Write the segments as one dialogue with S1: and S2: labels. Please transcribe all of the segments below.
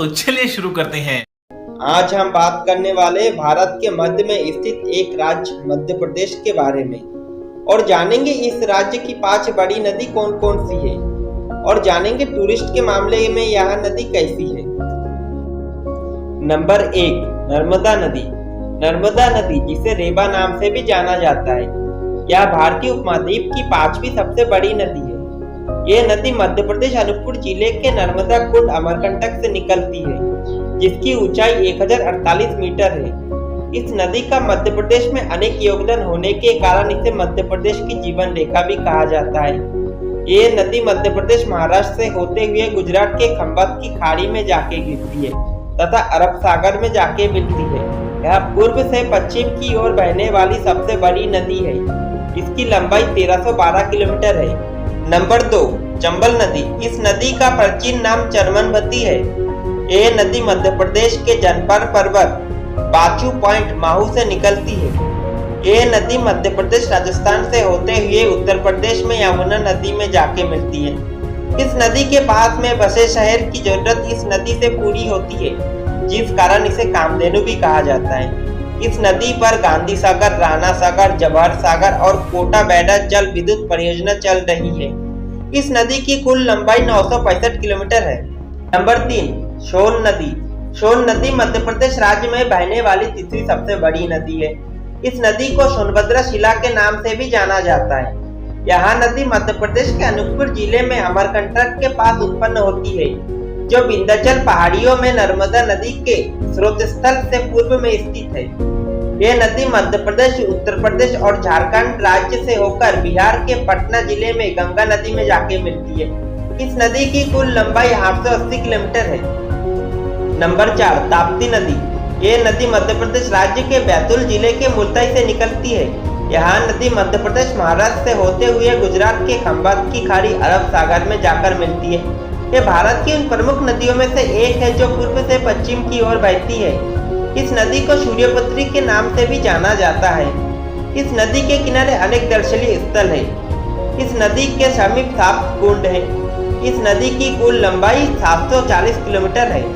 S1: तो चलिए शुरू करते हैं।
S2: आज हम बात करने वाले भारत के मध्य में स्थित एक राज्य मध्य प्रदेश के बारे में और जानेंगे इस राज्य की 5 बड़ी नदी कौन कौन सी है और जानेंगे टूरिस्ट के मामले में यह नदी कैसी है। नंबर 1, नर्मदा नदी। नर्मदा नदी जिसे रेवा नाम से भी जाना जाता है, यह भारतीय उपमहाद्वीप की 5वीं सबसे बड़ी नदी है। यह नदी मध्य प्रदेश अनूपपुर जिले के नर्मदा कुंड अमरकंटक से निकलती है, जिसकी ऊंचाई 1048 मीटर है। इस नदी का मध्य प्रदेश में अनेक योगदान होने के कारण इसे मध्य प्रदेश की जीवन रेखा भी कहा जाता है। ये नदी मध्य प्रदेश महाराष्ट्र से होते हुए गुजरात के खंभात की खाड़ी में जाके गिरती है तथा अरब सागर में जाके मिलती है। यह पूर्व से पश्चिम की ओर बहने वाली सबसे बड़ी नदी है। इसकी लंबाई 1312 किलोमीटर है। नंबर 2, चंबल नदी। इस नदी का प्राचीन नाम चरमनवती है। यह नदी मध्य प्रदेश के जनपद पर्वत बाचू पॉइंट माहू से निकलती है। यह नदी मध्य प्रदेश राजस्थान से होते हुए उत्तर प्रदेश में यमुना नदी में जाके मिलती है। इस नदी के पास में बसे शहर की जरूरत इस नदी से पूरी होती है, जिस कारण इसे कामधेनु भी कहा जाता है। इस नदी पर गांधी सागर, राणा सागर, जवाहर सागर और कोटा बैडा जल विद्युत परियोजना चल रही है। इस नदी की कुल लंबाई 965 किलोमीटर है। नंबर 3, सोन नदी। सोन नदी मध्य प्रदेश राज्य में बहने वाली तीसरी सबसे बड़ी नदी है। इस नदी को सोनभद्र शिला के नाम से भी जाना जाता है। यह नदी मध्य प्रदेश के अनूपपुर जिले में अमरकंटक के पास उत्पन्न होती है, जो विंध्याचल पहाड़ियों में नर्मदा नदी के स्रोत स्थल से पूर्व में स्थित है। यह नदी मध्य प्रदेश, उत्तर प्रदेश और झारखंड राज्य से होकर बिहार के पटना जिले में गंगा नदी में जाके मिलती है। इस नदी की कुल लंबाई 880 किलोमीटर है। नंबर 4, ताप्ती नदी। यह नदी मध्य प्रदेश राज्य के बैतूल जिले के मुल्ताई से निकलती है। यह नदी मध्य प्रदेश महाराष्ट्र से होते हुए गुजरात के खंभात की खाड़ी अरब सागर में जाकर मिलती है। यह भारत की उन प्रमुख नदियों में से एक है जो पूर्व से पश्चिम की ओर बहती है। इस नदी को सूर्यपुत्री के नाम से भी जाना जाता है। इस नदी के किनारे अनेक दर्शनीय स्थल है। इस नदी के समीप 7 कुंड है। इस नदी की कुल लंबाई 740 किलोमीटर है।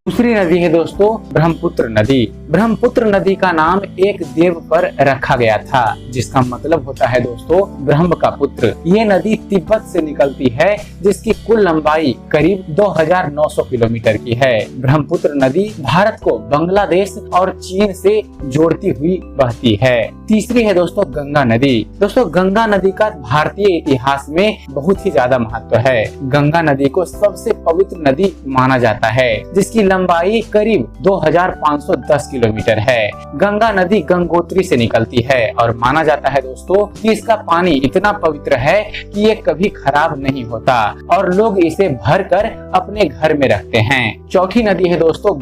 S3: दूसरी नदी है दोस्तों ब्रह्मपुत्र नदी। ब्रह्मपुत्र नदी का नाम एक देव पर रखा गया था, जिसका मतलब होता है दोस्तों ब्रह्म का पुत्र। ये नदी तिब्बत से निकलती है, जिसकी कुल लंबाई करीब 2900 किलोमीटर की है। ब्रह्मपुत्र नदी भारत को बांग्लादेश और चीन से जोड़ती हुई बहती है। तीसरी है दोस्तों गंगा नदी। दोस्तों गंगा नदी का भारतीय इतिहास में बहुत ही ज्यादा महत्व है। गंगा नदी को सबसे पवित्र नदी माना जाता है, जिसकी लंबाई करीब 2510 किलोमीटर है। गंगा नदी गंगोत्री से निकलती है और माना जाता है दोस्तों कि इसका पानी इतना पवित्र है कि ये कभी खराब नहीं होता और लोग इसे भरकर अपने घर में रखते हैं। चौथी नदी है दोस्तों